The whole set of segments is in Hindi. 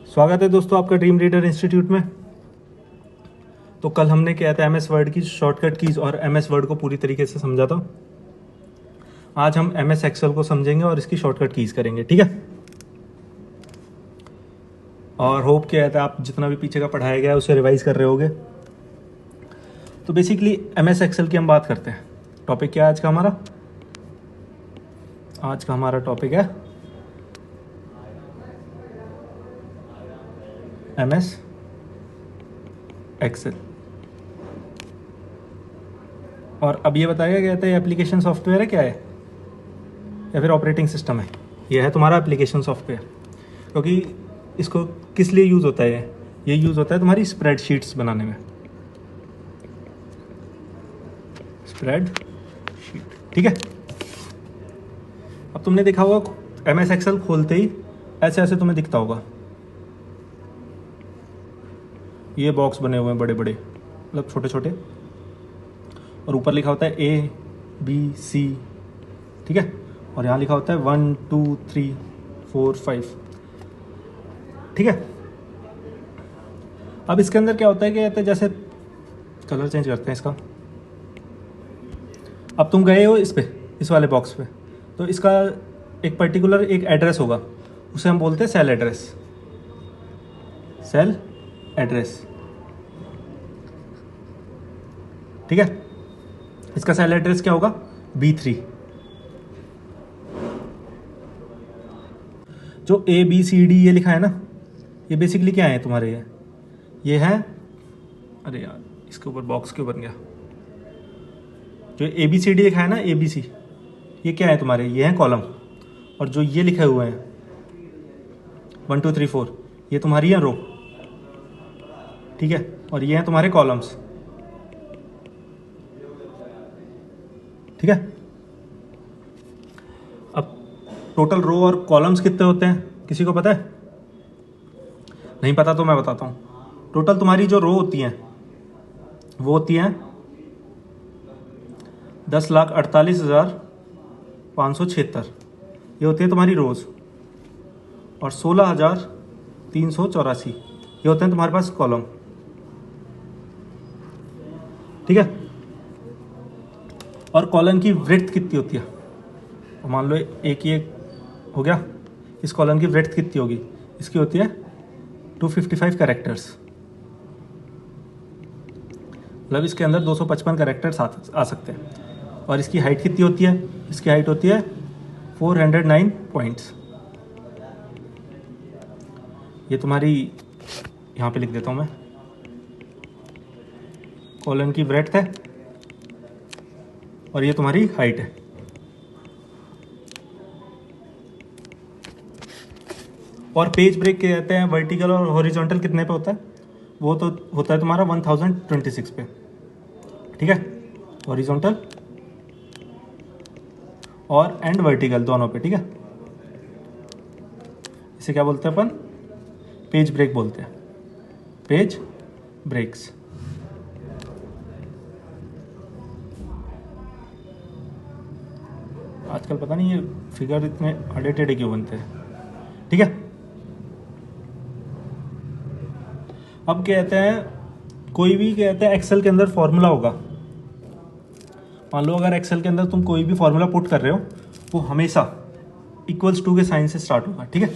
स्वागत है दोस्तों आपका ड्रीम रीडर इंस्टीट्यूट में। तो कल हमने किया था एमएस वर्ड की शॉर्टकट कीज़ और एमएस वर्ड को पूरी तरीके से समझा था। आज हम एमएस एक्सेल को समझेंगे और इसकी शॉर्टकट कीज़ करेंगे, ठीक है। और होप किया था आप जितना भी पीछे का पढ़ाया गया है उसे रिवाइज कर रहे होगे। तो बेसिकली एमएस एक्सेल की हम बात करते हैं। टॉपिक क्या है आज का हमारा? आज का हमारा टॉपिक है एमएस एक्सेल। और अब ये बताया गया था ये एप्लीकेशन सॉफ्टवेयर है क्या है या फिर ऑपरेटिंग सिस्टम है? ये है तुम्हारा एप्लीकेशन सॉफ्टवेयर। क्योंकि इसको किस लिए यूज़ होता है? ये यूज़ होता है तुम्हारी स्प्रेडशीट्स बनाने में। स्प्रेडशीट, ठीक है। अब तुमने देखा होगा एमएस एक्सेल खोलते ही ऐसे ऐसे तुम्हें दिखता होगा, ये बॉक्स बने हुए हैं बड़े बड़े, मतलब छोटे छोटे, और ऊपर लिखा होता है ABC, ठीक है। और यहाँ लिखा होता है 1 2 3 4 5, ठीक है। अब इसके अंदर क्या होता है कि कहते हैं, जैसे कलर चेंज करते हैं इसका। अब तुम गए हो इस पे, इस वाले बॉक्स पे, तो इसका एक पर्टिकुलर एक एड्रेस होगा, उसे हम बोलते हैं सेल एड्रेस। सेल एड्रेस, ठीक है। इसका सेल एड्रेस क्या होगा? B3। जो ABCD ये लिखा है ना, ये बेसिकली क्या है तुम्हारे? ये है, अरे यार इसके ऊपर बॉक्स क्यों बन गया? जो ABCD लिखा है ना, ABC, ये क्या है तुम्हारे? ये है कॉलम। और जो ये लिखे हुए हैं 1 2 3 4, ये तुम्हारी है रो, ठीक है। और ये हैं तुम्हारे कॉलम्स, ठीक है। अब टोटल रो और कॉलम्स कितने होते हैं किसी को पता है? नहीं पता तो मैं बताता हूँ। टोटल तुम्हारी जो रो होती हैं वो होती हैं 10,48,576, ये होती है तुम्हारी रोज़। और 16,384 ये होते हैं तुम्हारे पास कॉलम, ठीक है। और कॉलम की ब्रेड्थ कितनी होती है? तो मान लो एक ये हो गया, इस कॉलम की ब्रेड्थ कितनी होगी? इसकी होती है 255 कैरेक्टर्स, मतलब इसके अंदर 255 कैरेक्टर्स आ सकते हैं। और इसकी हाइट कितनी होती है? इसकी हाइट होती है 409 पॉइंट्स। ये तुम्हारी यहाँ पे लिख देता हूँ मैं, कॉलम की ब्रेड्थ है और ये तुम्हारी हाइट है। और पेज ब्रेक के कहते हैं वर्टिकल और हॉरिजॉन्टल कितने पे होता है? वो तो होता है तुम्हारा 1026 पे, ठीक है। हॉरिजॉन्टल और एंड वर्टिकल दोनों पे, ठीक है। इसे क्या बोलते हैं अपन? पेज ब्रेक बोलते हैं, पेज ब्रेक्स। आजकल पता नहीं ये फिगर इतने आड़े टेढ़े क्यों बनते हैं, ठीक है। अब कहते हैं कोई भी कहते हैं एक्सेल के अंदर फॉर्मूला होगा। मान लो अगर एक्सेल के अंदर तुम कोई भी फॉर्मूला पुट कर रहे हो, वो हमेशा इक्वल्स टू के साइन से स्टार्ट होगा, ठीक है।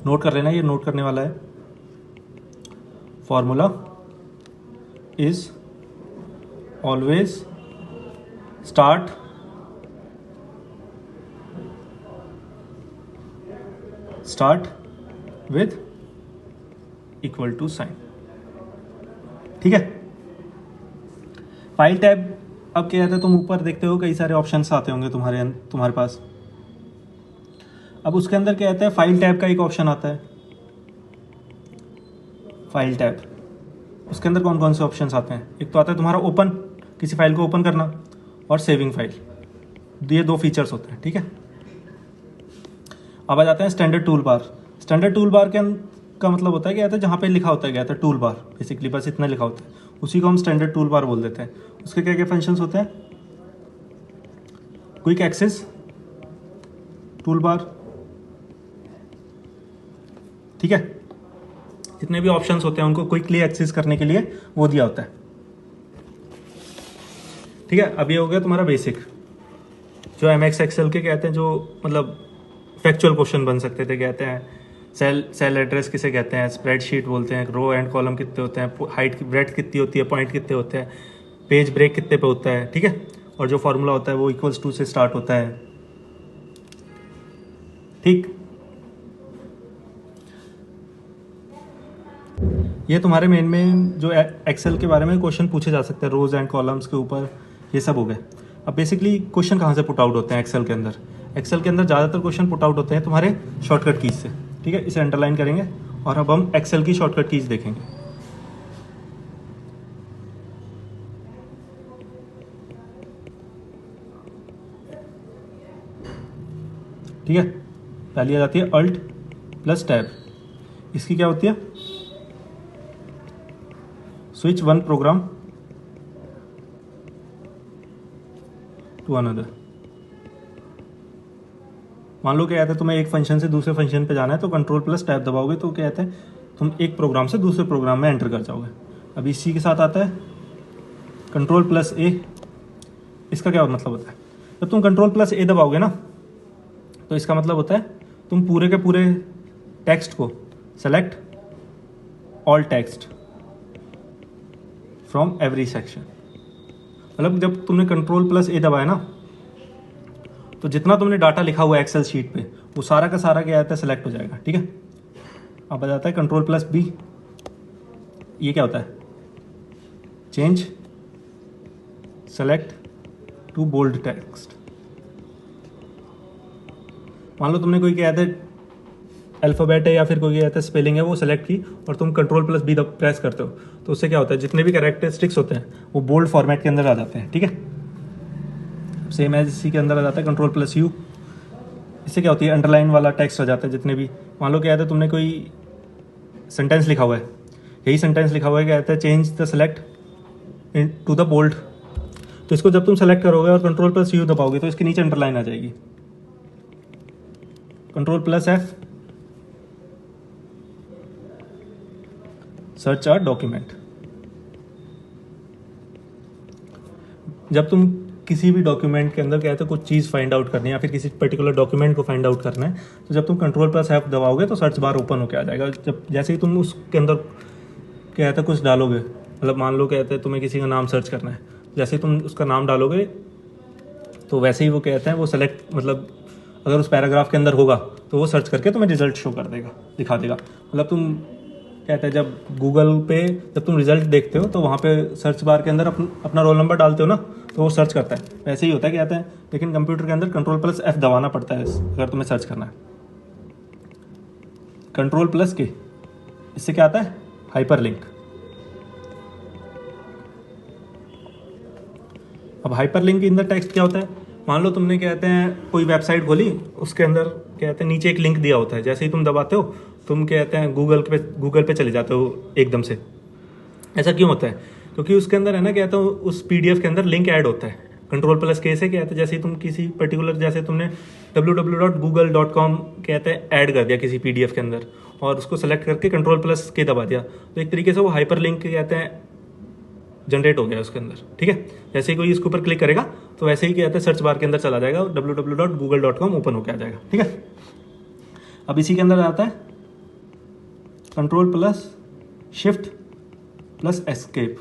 नोट कर लेना, ये नोट करने वाला है। Formula is always start with equal to sign, ठीक है। फाइल टैब, अब क्या कहते हैं, तुम ऊपर देखते हो कई सारे ऑप्शंस आते होंगे तुम्हारे पास। अब उसके अंदर क्या कहते हैं, फाइल टैब का एक ऑप्शन आता है, फाइल टैब। उसके अंदर कौन कौन से ऑप्शंस आते हैं? एक तो आता है तुम्हारा ओपन, किसी फाइल को ओपन करना, और सेविंग फाइल। ये दो फीचर्स होते हैं, ठीक है। अब आ जाते हैं standard tool bar. Standard tool bar का मतलब होता है क्या, जहाँ पे लिखा होता है क्या, टूल बार, बेसिकली बस इतना लिखा होता है, उसी को हम स्टैंडर्ड टूल बार बोल देते हैं। उसके क्या क्या फंक्शंस होते हैं? क्विक एक्सेस टूल बार, ठीक है। जितने भी ऑप्शंस होते हैं उनको क्विकली एक्सेस करने के लिए वो दिया होता है। ठीक है, अब ये हो गया तुम्हारा बेसिक, जो एमएक्स एक्सेल के कहते हैं, जो मतलब फैक्चुअल क्वेश्चन बन सकते थे। कहते हैं सेल एड्रेस किसे कहते हैं, स्प्रेडशीट बोलते हैं, रो एंड कॉलम कितने होते हैं, हाइट की ब्रेड्थ कितनी होती है, पॉइंट कितने होते हैं, पेज ब्रेक कितने पे होता है। ठीक है, और जो फॉर्मूला होता है वो इक्वल्स टू से स्टार्ट होता है। ठीक, ये तुम्हारे मेन में जो एक्सेल के बारे में क्वेश्चन पूछे जा सकते हैं रोज एंड कॉलम्स के ऊपर, ये सब हो गए। अब बेसिकली क्वेश्चन कहाँ से पुट आउट होते हैं एक्सेल के अंदर? एक्सेल के अंदर ज़्यादातर क्वेश्चन पुट आउट होते हैं तुम्हारे शॉर्टकट कीज से। ठीक है, इसे अंडरलाइन करेंगे और अब हम एक्सेल की शॉर्टकट कीज देखेंगे। ठीक है, पहली आ जाती है अल्ट प्लस टैब। इसकी क्या होती है? Switch one program to another. मान लो क्या कहते हैं तुम्हें एक फंक्शन से दूसरे फंक्शन पे जाना है, तो कंट्रोल प्लस टैब दबाओगे तो क्या कहते हैं तुम एक प्रोग्राम से दूसरे प्रोग्राम में एंटर कर जाओगे। अब इसी के साथ आता है कंट्रोल प्लस ए। इसका क्या मतलब होता है? जब तुम कंट्रोल प्लस ए दबाओगे ना, तो इसका मतलब होता है तुम पूरे के पूरे टेक्स्ट को select all text from every section. मतलब जब तुमने कंट्रोल प्लस ए दबाया ना, तो जितना तुमने डाटा लिखा हुआ है एक्सेल शीट पे वो सारा का सारा क्या आता है, सेलेक्ट हो जाएगा। ठीक है, अब आ जाता है कंट्रोल प्लस बी। ये क्या होता है? Change select to bold text. मान लो तुमने कोई क्या कहते हैं अल्फ़ाबेट है या फिर कोई क्या कहते हैं स्पेलिंग है, वो सेलेक्ट की और तुम कंट्रोल प्लस बी प्रेस करते हो, तो उससे क्या होता है जितने भी कैरेक्टरिस्टिक्स होते हैं वो बोल्ड फॉर्मेट के अंदर आ जाते हैं। ठीक है, सेम एज इसी के अंदर आ जाता है कंट्रोल प्लस यू। इससे क्या होती है अंडरलाइन वाला टेक्स्ट आ जाता है जितने भी। मान लो क्या कहते हैं तुमने कोई सेंटेंस लिखा हुआ है, यही सेंटेंस लिखा हुआ है, क्या कहता है change the select in to the bold. तो इसको जब तुम सेलेक्ट करोगे और कंट्रोल प्लस यू दबाओगे तो इसके नीचे अंडरलाइन आ जाएगी। Control plus F, search a document. जब तुम किसी भी डॉक्यूमेंट के अंदर कहते हो कुछ चीज़ फाइंड आउट करनी है या फिर किसी पर्टिकुलर डॉक्यूमेंट को फाइंड आउट करना है, तो जब तुम कंट्रोल प्लस एफ दबाओगे तो सर्च बार ओपन होकर आ जाएगा। जब जैसे ही तुम उसके अंदर कहते कुछ डालोगे, मतलब मान लो कहते हैं तुम्हें किसी का नाम सर्च करना है, जैसे ही तुम उसका नाम डालोगे तो वैसे ही वो कहते हैं वो सेलेक्ट, मतलब अगर उस पैराग्राफ के अंदर होगा तो वो सर्च करके तुम्हें रिजल्ट शो कर देगा, दिखा देगा। मतलब तुम कहते हैं जब गूगल पे जब तुम रिजल्ट देखते हो तो वहाँ पे सर्च बार के अंदर अपना रोल नंबर डालते हो ना, तो वो सर्च करता है। वैसे ही होता है कहते हैं, लेकिन कंप्यूटर के अंदर कंट्रोल प्लस एफ दबाना पड़ता है अगर तुम्हें सर्च करना है। कंट्रोल प्लस के, इससे क्या आता है हाइपर लिंक। अब hyper link in the text क्या होता है? मान लो तुमने कहते हैं कोई वेबसाइट खोली, उसके अंदर कहते हैं नीचे एक लिंक दिया होता है, जैसे ही तुम दबाते हो तुम कहते हैं गूगल पे चले जाते हो एकदम से। ऐसा क्यों होता है? क्योंकि उसके अंदर है ना कहते हो उस पीडीएफ के अंदर लिंक ऐड होता है। कंट्रोल प्लस के से कहते हैं जैसे ही तुम किसी पर्टिकुलर, जैसे तुमने www.google.com कहते हैं ऐड कर दिया किसी पीडीएफ के अंदर और उसको सेलेक्ट करके कंट्रोल प्लस के दबा दिया, तो एक तरीके से वो हाइपर लिंक कहते हैं जनरेट हो गया उसके अंदर। ठीक है, जैसे ही कोई इसके ऊपर क्लिक करेगा तो वैसे ही क्या कहते हैं सर्च बार के अंदर चला जाएगा और www.google.com ओपन होकर आ जाएगा। ठीक है, अब इसी के अंदर आता है control plus shift plus escape.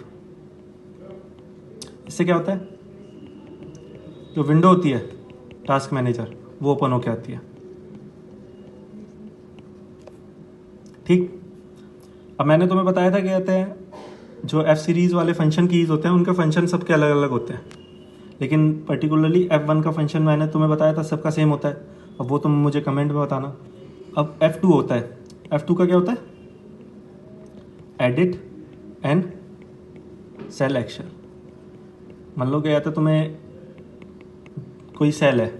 इससे क्या होता है जो विंडो होती है टास्क मैनेजर वो ओपन होकर आती है। ठीक, अब मैंने तुम्हें बताया था क्या कहते हैं जो एफ सीरीज़ वाले फंक्शन कीज होते हैं उनके फंक्शन सबके अलग अलग होते हैं, लेकिन पर्टिकुलरली F1 का फंक्शन मैंने तुम्हें बताया था सबका सेम होता है। अब वो तुम मुझे कमेंट में बताना। अब F2 होता है, F2 का क्या होता है एडिट एंड सेल एक्शन। मान लो क्या कहता है तुम्हें कोई सेल है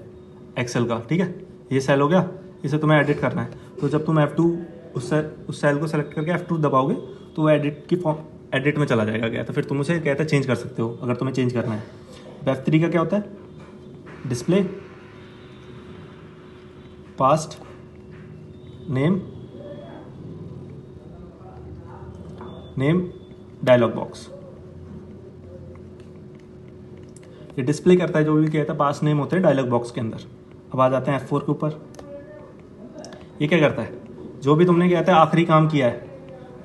एक्सेल का, ठीक है, ये सेल हो गया, इसे तुम्हें एडिट करना है, तो जब तुम F2 उस सेल को सेलेक्ट करके F2 दबाओगे तो वो एडिट की फॉर्म एडिट में चला जाएगा क्या, तो फिर तुम उसे कहता है चेंज कर सकते हो अगर तुम्हें चेंज करना है। F3 का क्या होता है display past name name dialog box. ये डिस्प्ले करता है जो भी कहता है पास नेम होते हैं डायलॉग बॉक्स के अंदर। अब आ जाते हैं F4 के ऊपर। ये क्या करता है, जो भी तुमने कहता है आखिरी काम किया है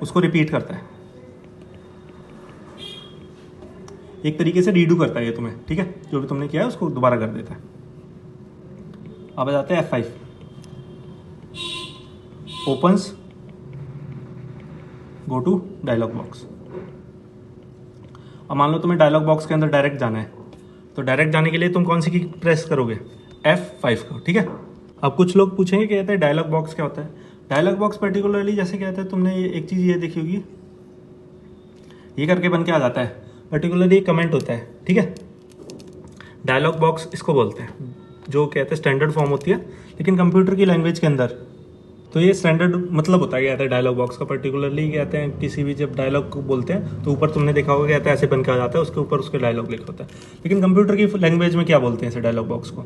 उसको रिपीट करता है, एक तरीके से रीडू करता है ये तुम्हें, ठीक है, जो भी तुमने किया है उसको दोबारा कर देता है। अब आ जाते हैं F5, opens go to dialog box. अब मान लो तुम्हें डायलॉग बॉक्स के अंदर डायरेक्ट जाना है, तो डायरेक्ट जाने के लिए तुम कौन सी की प्रेस करोगे, F5 को, ठीक है। अब कुछ लोग पूछेंगे कहते हैं डायलॉग बॉक्स क्या होता है। डायलॉग बॉक्स पर्टिकुलरली जैसे कहते हैं तुमने एक चीज़ ये देखी होगी, ये करके बन के आ जाता है, पर्टिकुलरली कमेंट होता है, ठीक है। डायलॉग बॉक्स इसको बोलते हैं, जो कहते हैं स्टैंडर्ड फॉर्म होती है, लेकिन कंप्यूटर की लैंग्वेज के अंदर तो ये स्टैंडर्ड मतलब होता है कहता है डायलॉग बॉक्स का। पर्टिकुलरली कहते हैं किसी भी जब डायलॉग को बोलते हैं तो ऊपर तुमने देखा होगा कहता है ऐसे बन के आ जाता है, उसके ऊपर उसके डायलॉग लिखा होता है। लेकिन कंप्यूटर की लैंग्वेज में क्या बोलते हैं इसे डायलॉग बॉक्स को।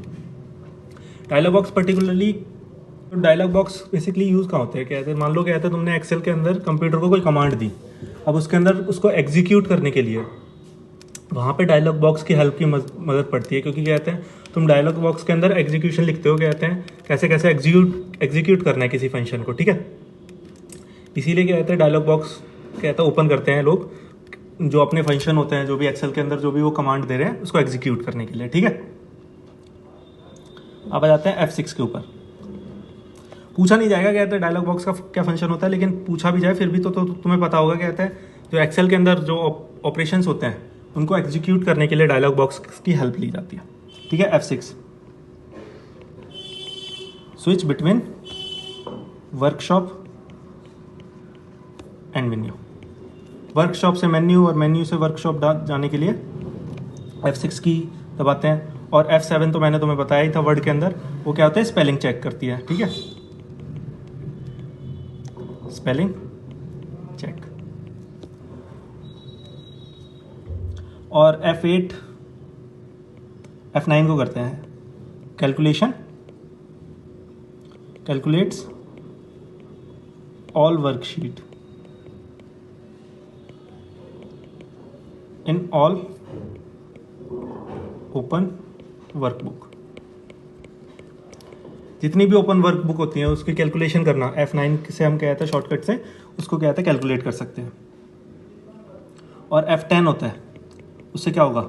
Dialog box particularly dialog box basically use कहाँ होते हैं, कहते हैं मान लो कहते हैं तुमने एक्सेल के अंदर कंप्यूटर को कोई कमांड दी, अब उसके अंदर उसको एग्जीक्यूट करने के लिए वहाँ पे डायलॉग बॉक्स की हेल्प की मदद पड़ती है, क्योंकि कहते हैं तुम डायलॉग बॉक्स के अंदर एग्जीक्यूशन लिखते हो, कहते हैं कैसे कैसे एग्जीक्यूट करना है किसी फंक्शन को, ठीक है। इसीलिए कहते हैं डायलॉग बॉक्स कहता है ओपन करते हैं लोग, जो अपने फंक्शन होते हैं जो भी एक्सेल के अंदर जो भी वो कमांड दे रहे हैं उसको एग्जीक्यूट करने के लिए, ठीक है। अब आ जाते हैं F6 के ऊपर। पूछा नहीं जाएगा कहते हैं डायलॉग बॉक्स का क्या फंक्शन होता है, लेकिन पूछा भी जाए फिर भी तो तुम्हें पता होगा कहते हैं जो एक्सेल के अंदर जो ऑपरेशंस होते हैं उनको एग्जीक्यूट करने के लिए डायलॉग बॉक्स की हेल्प ली जाती है, ठीक है। F6 switch between workshop and menu. Workshop से मेन्यू और मेन्यू से वर्कशॉप जाने के लिए F6 की दबाते हैं। और F7 तो मैंने तुम्हें बताया ही था वर्ड के अंदर, वो क्या होता है स्पेलिंग चेक करती है, ठीक है, स्पेलिंग चेक। और F8 F9 को करते हैं calculation, calculates all worksheet in all open workbook. जितनी भी ओपन वर्कबुक होती है उसकी कैलकुलेशन करना, F9 से हम कहते हैं शॉर्टकट से उसको कहते हैं कैलकुलेट कर सकते हैं। और F10 होता है, उससे क्या होगा,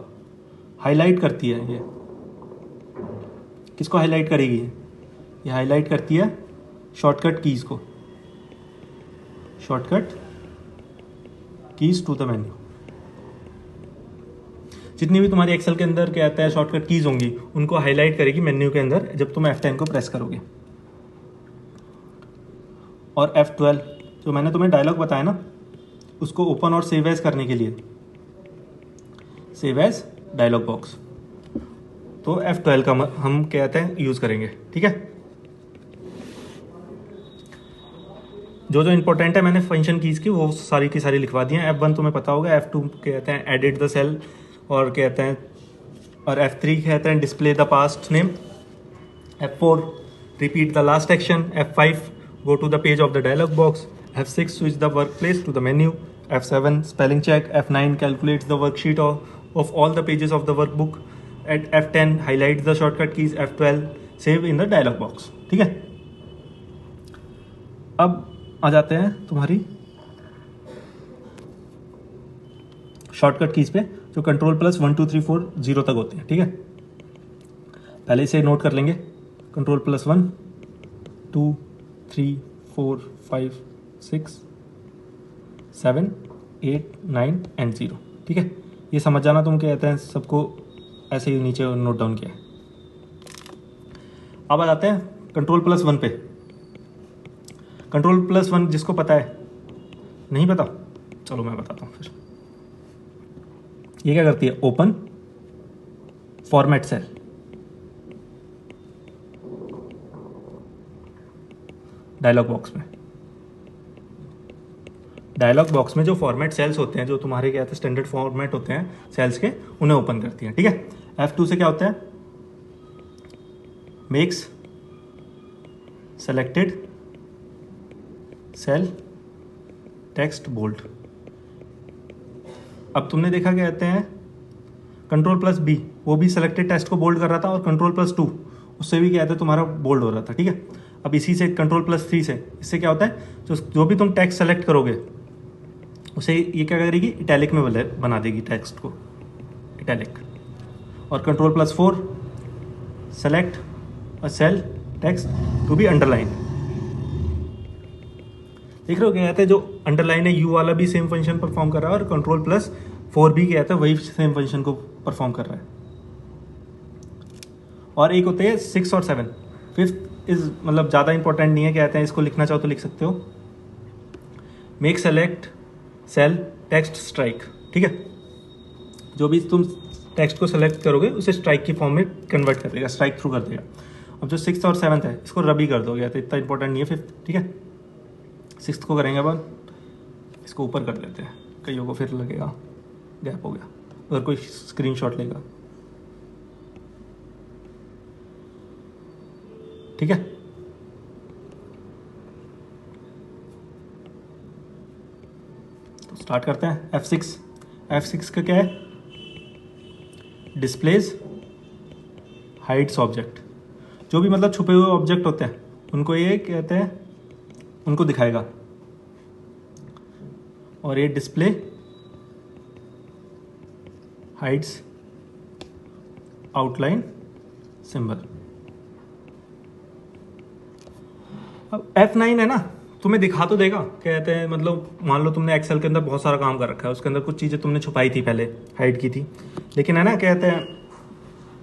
हाईलाइट करती है। ये किसको हाईलाइट करेगी, ये हाईलाइट करती है शॉर्टकट कीज़ को, shortcut keys to the menu. जितनी भी तुम्हारी एक्सेल के अंदर क्या आता है शॉर्टकट कीज़ होंगी उनको हाईलाइट करेगी मेन्यू के अंदर जब तुम F10 को प्रेस करोगे। और F12 जो मैंने तुम्हें डायलॉग बताया ना, उसको ओपन और सेव एज करने के लिए सेव एज डायलॉग बॉक्स, तो F12 का हम कहते हैं यूज़ करेंगे, ठीक है। जो जो इंपॉर्टेंट है मैंने फंक्शन कीज़ की वो सारी की सारी लिखवा दी हैं। F1 तुम्हें पता होगा, F2 कहते हैं एडिट द सेल और कहते हैं, और F3 कहते हैं display the past name, F4 repeat the last action, F5 go to the page of the dialog box, F6 switch the work place to the menu, F7 spelling check, F9 calculates the worksheet of all the pages of the workbook, at F10 highlight the shortcut keys, F12 save in the dialog box, ठीक है। अब आ जाते हैं तुम्हारी शॉर्टकट कीज पे जो कंट्रोल प्लस 1 2 3 4 0 तक होते हैं, ठीक है। पहले इसे नोट कर लेंगे, कंट्रोल प्लस 1 2 3 4 5 6 7 8 9 एंड 0, ठीक है। ये समझ जाना तुम कहते हैं सबको ऐसे ही नीचे नोट डाउन किया है। अब आ जाते हैं कंट्रोल प्लस 1 पे। कंट्रोल प्लस 1 जिसको पता है, नहीं पता चलो मैं बताता हूँ फिर। ये क्या करती है, open format cell, dialog box में। डायलॉग बॉक्स में जो फॉर्मेट सेल्स होते हैं, जो तुम्हारे क्या होते हैं स्टैंडर्ड फॉर्मेट होते हैं सेल्स के, उन्हें ओपन करती है, ठीक है। F2 से क्या होता है, makes selected cell text bold. अब तुमने देखा क्या कहते हैं कंट्रोल प्लस बी, वो भी सेलेक्टेड टेक्स्ट को बोल्ड कर रहा था, और कंट्रोल प्लस टू उससे भी क्या कहते हैं तुम्हारा बोल्ड हो रहा था, ठीक है। अब इसी से कंट्रोल प्लस थ्री से, इससे क्या होता है जो भी तुम टेक्स्ट सेलेक्ट करोगे उसे ये क्या करेगी, इटैलिक में बना देगी टेक्स्ट को, इटैलिक। और control plus four select a cell text to be underline. देख रहे हो क्या कहते हैं, जो अंडरलाइन है यू वाला भी सेम फंक्शन परफॉर्म कर रहा है, और कंट्रोल प्लस फोर भी क्या कहता है वही सेम फंक्शन को परफॉर्म कर रहा है। और एक होते हैं 6 और 7, 5th इज मतलब ज़्यादा इंपॉर्टेंट नहीं है, कहते हैं इसको लिखना चाहो तो लिख सकते हो, make select cell text strike, ठीक है। जो भी तुम टेक्स्ट को सेलेक्ट करोगे उसे स्ट्राइक की फॉर्म में कन्वर्ट कर देगा, स्ट्राइक थ्रू कर देगा। अब जो 6th और 7th है इसको रबी कर दोगे, तो इतना इंपॉर्टेंट नहीं है 5th, ठीक है। 6th को करेंगे अपन, इसको ऊपर कर लेते हैं, कईयों को फिर लगेगा गैप हो गया अगर कोई स्क्रीनशॉट लेगा, ठीक है। तो स्टार्ट करते हैं। F6 का क्या है, डिस्प्लेस हाइड्स ऑब्जेक्ट, जो भी मतलब छुपे हुए ऑब्जेक्ट होते हैं उनको ये कहते हैं, उनको दिखाएगा। और ये डिस्प्ले हाइड्स आउटलाइन सिंबल। अब F9 है ना, तुम्हें दिखा तो देगा, कहते हैं मतलब मान लो तुमने एक्सेल के अंदर बहुत सारा काम कर रखा है, उसके अंदर कुछ चीज़ें तुमने छुपाई थी पहले, हाइड की थी, लेकिन है ना कहते हैं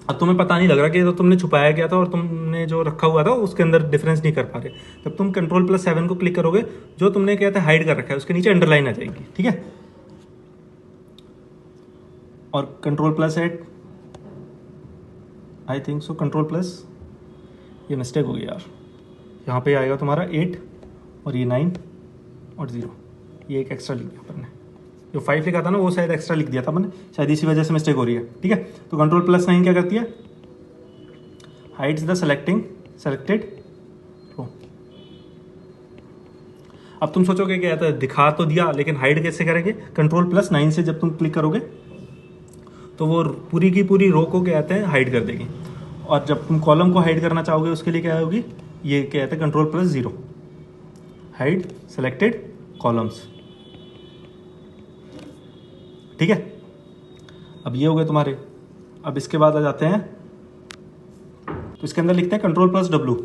अब तुम्हें पता नहीं लग रहा कि तो तुमने छुपाया क्या था और तुमने जो रखा हुआ था उसके अंदर डिफरेंस नहीं कर पा रहे। जब तुम कंट्रोल प्लस 7 को क्लिक करोगे, जो तुमने कहते हैं हाइड कर रखा है उसके नीचे अंडरलाइन आ जाएगी, ठीक है। और control plus 8, I think so control plus, ये मिस्टेक हो गई यार, यहाँ पे आएगा तुम्हारा 8 और ये 9 और 0, ये एक एक्स्ट्रा लिख दिया अपन ने, जो 5 लिखा था ना वो शायद एक्स्ट्रा लिख दिया था मैंने, शायद इसी वजह से मिस्टेक हो रही है, ठीक है। तो कंट्रोल प्लस 9 क्या करती है, हाइड्स द सेलेक्टेड रो। अब तुम सोचोगे क्या था, दिखा तो दिया लेकिन हाइड कैसे करेंगे, कंट्रोल प्लस 9 से जब तुम क्लिक करोगे तो वो पूरी की पूरी रो को क्या कहते हैं हाइड कर देगी। और जब तुम कॉलम को हाइड करना चाहोगे उसके लिए क्या होगी, ये क्या कहते हैं control plus 0, hide selected columns, ठीक है। अब ये हो गए तुम्हारे। अब इसके बाद आ जाते हैं, तो इसके अंदर लिखते हैं कंट्रोल प्लस W।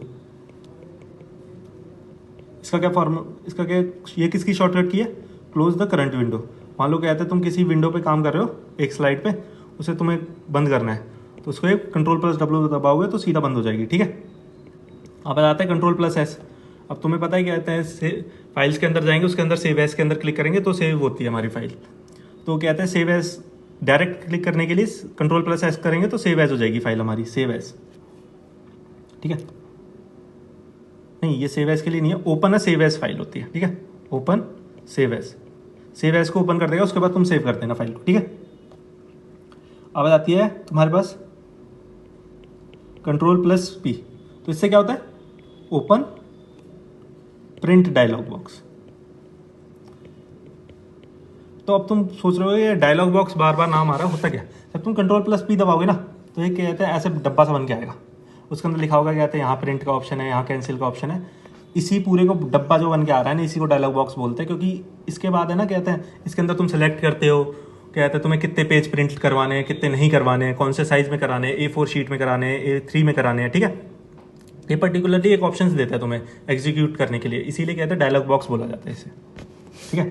इसका क्या इसका क्या, ये किसकी शॉर्टकट की है, क्लोज द करंट विंडो। मान लो कहते हैं तुम किसी विंडो पे काम कर रहे हो एक स्लाइड पे, उसे तुम्हें बंद करना है, तो उसको कंट्रोल प्लस W दबाओगे तो सीधा बंद हो जाएगी, ठीक है। अब आता है कंट्रोल प्लस S। अब तुम्हें पता है क्या कहते हैं, फाइल्स के अंदर जाएंगे, उसके अंदर सेव एज के अंदर क्लिक करेंगे तो सेव होती है हमारी फाइल। तो कहते हैं सेव एज, डायरेक्ट क्लिक करने के लिए कंट्रोल प्लस S करेंगे तो सेव एज हो जाएगी फाइल हमारी, सेव एज, ठीक है। नहीं, ये सेव एज के लिए नहीं है, open a save as file होती है, ठीक है। ओपन सेव एज को ओपन कर देगा, उसके बाद तुम सेव कर देना फाइल को, ठीक है। अब आती है तुम्हारे पास कंट्रोल प्लस P, तो इससे क्या होता है, ओपन प्रिंट डायलॉग बॉक्स। तो अब तुम सोच रहे हो ये डायलॉग बॉक्स बार बार नाम आ रहा होता क्या, जब तुम कंट्रोल प्लस P दबाओगे ना तो ये क्या कहते हैं ऐसे डब्बा सा बन के आएगा, उसके अंदर लिखा होगा क्या कहते हैं यहाँ प्रिंट का ऑप्शन है, यहाँ कैंसिल का ऑप्शन है। इसी पूरे को डब्बा जो बन के आ रहा है ना, इसी को डायलॉग बॉक्स बोलते हैं, क्योंकि इसके बाद है ना कहते हैं इसके अंदर तुम सेलेक्ट करते हो, कहते हैं तुम्हें कितने पेज प्रिंट करवाने हैं, कितने नहीं करवाने हैं, कौन से साइज में कराने हैं, A4 शीट में कराने हैं, A3 में कराने हैं, ठीक है। ये पर्टिकुलरली एक ऑप्शन देता है तुम्हें एग्जीक्यूट करने के लिए, इसीलिए कहते हैं डायलॉग बॉक्स बोला जाता है इसे, ठीक है।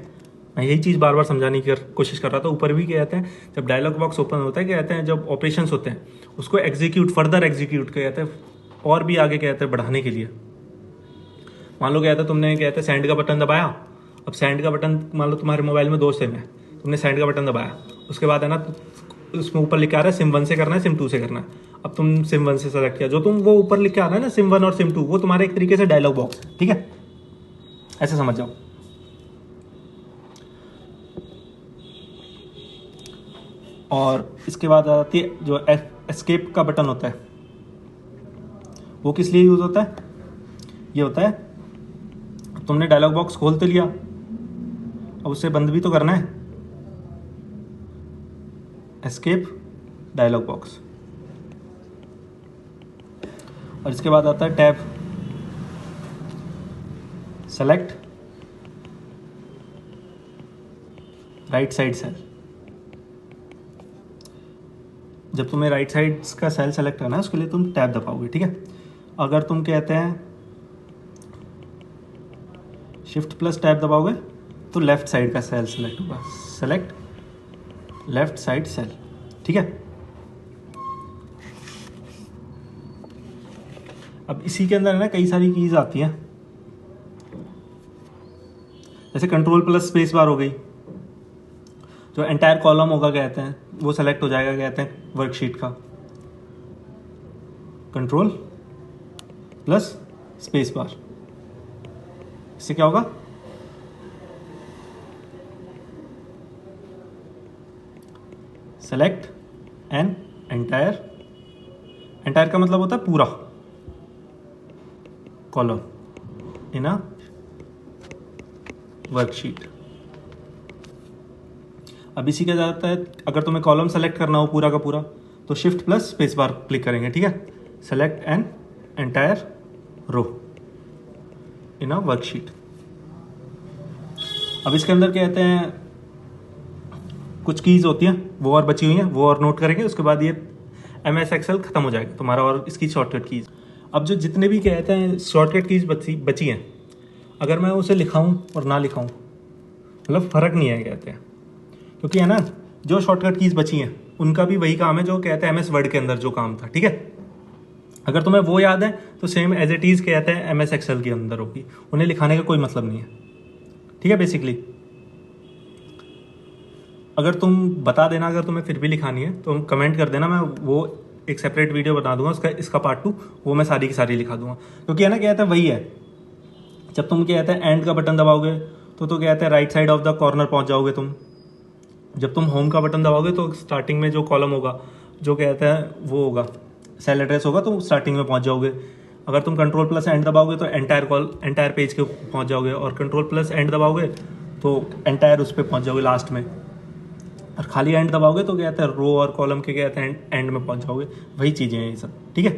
मैं यही चीज़ बार बार समझाने की कोशिश कर रहा था। ऊपर भी क्या कहते हैं, जब डायलॉग बॉक्स ओपन होता है क्या कहते हैं, जब ऑपरेशंस होते हैं उसको एग्जीक्यूट, फर्दर एग्जीक्यूट कहते हैं, और भी आगे कहते हैं बढ़ाने के लिए। मान लो क्या कहते हैं तुमने कहते हैं सेंड का बटन दबाया, अब सेंड का बटन मान लो तुम्हारे मोबाइल में 2 सिम है, तुमने सेंड का बटन दबाया, उसके बाद है ना उसमें ऊपर लिखा आ रहा है सिम 1 से करना है, सिम 2 से करना है। अब तुम सिम 1 से सेलेक्ट किया, जो तुम वो ऊपर लिख के आ रहा है ना सिम 1 और सिम 2, वो तुम्हारे एक तरीके से डायलॉग बॉक्स, ठीक है, ऐसे समझ जाओ। और इसके बाद आती है जो एस्केप का बटन होता है, वो किस लिए यूज होता है, ये होता है तुमने डायलॉग बॉक्स खोल तो लिया, अब उसे बंद भी तो करना है, एस्केप डायलॉग बॉक्स, और इसके बाद आता है tab select right side cell. जब तुम्हें राइट साइड का सेल सेलेक्ट करना है उसके लिए तुम टैब दबाओगे, ठीक है। अगर तुम कहते हैं शिफ्ट प्लस टैब दबाओगे तो लेफ्ट साइड का सेल सेलेक्ट होगा, सेलेक्ट लेफ्ट साइड सेल, ठीक है। अब इसी के अंदर ना कई सारी कीज आती हैं, जैसे कंट्रोल प्लस स्पेस बार हो गई, जो एंटायर कॉलम होगा कहते हैं वो सेलेक्ट हो जाएगा, कहते हैं वर्कशीट का, कंट्रोल प्लस स्पेस बार। इससे क्या होगा, सेलेक्ट एन एंटायर, एंटायर का मतलब होता है पूरा कॉलम इन अ वर्कशीट। अब इसी का जाता है, अगर तुम्हें कॉलम सेलेक्ट करना हो पूरा का पूरा तो shift plus space bar click करेंगे, ठीक है। Select an entire row in a worksheet. अब इसके अंदर कहते हैं कुछ कीज होती हैं वो और बची हुई हैं, वो और नोट करेंगे, उसके बाद ये MS एक्सेल खत्म हो जाएगा तुम्हारा और इसकी शॉर्टकट कीज। अब जो जितने भी कहते हैं शॉर्टकट कीज बची हैं, अगर मैं उसे लिखाऊं और ना लिखाऊं मतलब फ़र्क नहीं है कहते हैं, क्योंकि है ना जो शॉर्टकट कीज बची हैं उनका भी वही काम है जो कहते हैं MS वर्ड के अंदर जो काम था, ठीक है। अगर तुम्हें वो याद है तो सेम एज इट इज़ कहते हैं MS एक्सेल के अंदर होगी, उन्हें लिखाने का कोई मतलब नहीं है, ठीक है। बेसिकली अगर तुम बता देना, अगर तुम्हें फिर भी लिखानी है तो कमेंट कर देना, मैं वो एक सेपरेट वीडियो बना दूंगा उसका, इसका पार्ट 2 वो मैं सारी की सारी लिखा दूंगा, क्योंकि है ना कहते हैं वही है। जब तुम कहते हैं एंड का बटन दबाओगे तो कहते हैं right side of the corner पहुंच जाओगे तुम। जब तुम होम का बटन दबाओगे तो स्टार्टिंग में जो कॉलम होगा जो कहते हैं वो होगा सेल एड्रेस होगा, तो स्टार्टिंग में पहुंच जाओगे। अगर तुम कंट्रोल प्लस एंड दबाओगे तो एंटायर पेज के पहुंच जाओगे, और कंट्रोल प्लस एंड दबाओगे तो एंटायर उस पर पहुंच जाओगे लास्ट में, और खाली एंड दबाओगे तो कहते हैं रो और कॉलम के कहते हैं एंड में पहुंच जाओगे। वही चीज़ें हैं ये सब, ठीक है।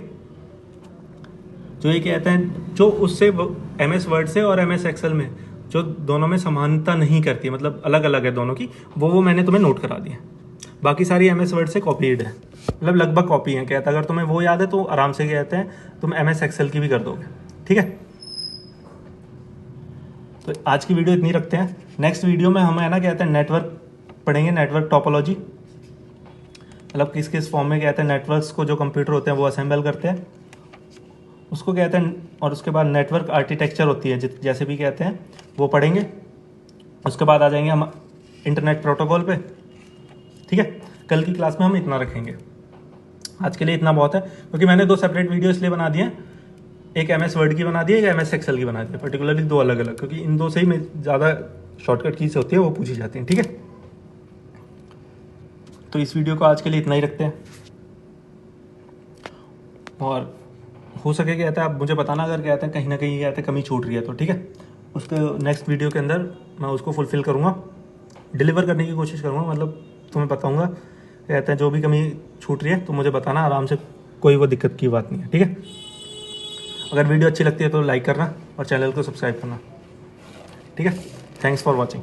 जो ये कहते हैं जो उससे MS वर्ड से और MS एक्सेल में जो दोनों में समानता नहीं करती है, मतलब अलग अलग है दोनों की, वो मैंने तुम्हें नोट करा दिया। बाकी सारी MS वर्ड से कॉपीड है, मतलब लगभग कॉपी है कहता है। अगर तुम्हें वो याद है तो आराम से कहते हैं तुम MS एक्सेल की भी कर दोगे, ठीक है। तो आज की वीडियो इतनी रखते हैं। नेक्स्ट वीडियो में हम है ना कहते हैं नेटवर्क पढ़ेंगे, नेटवर्क टोपोलॉजी, मतलब किस किस फॉर्म में कहते हैं नेटवर्क्स को जो कंप्यूटर होते हैं वो असेंबल करते हैं उसको कहते हैं, और उसके बाद नेटवर्क आर्किटेक्चर होती है जैसे भी कहते हैं वो पढ़ेंगे। उसके बाद आ जाएंगे हम इंटरनेट प्रोटोकॉल पे, ठीक है। कल की क्लास में हम इतना रखेंगे, आज के लिए इतना बहुत है, क्योंकि मैंने 2 सेपरेट वीडियो इसलिए बना दिए हैं, एक MS वर्ड की बना दी है, एक MS एक्सेल की बना दी है, पर्टिकुलरली 2 अलग अलग, क्योंकि इन 2 से ही ज़्यादा शॉर्टकट कीज होती है वो पूछी जाती हैं, ठीक है। तो इस वीडियो को आज के लिए इतना ही रखते हैं, और हो सके कहते हैं आप मुझे बताना अगर कहते हैं कहीं ना कहीं कहते हैं कमी छूट रही है तो, ठीक है। उसके नेक्स्ट वीडियो के अंदर मैं उसको फुलफ़िल करूँगा, डिलीवर करने की कोशिश करूँगा, मतलब तुम्हें बताऊँगा कहते हैं जो भी कमी छूट रही है तो मुझे बताना आराम से, कोई वो दिक्कत की बात नहीं है, ठीक है। अगर वीडियो अच्छी लगती है तो लाइक करना और चैनल को सब्सक्राइब करना, ठीक है। Thanks for watching.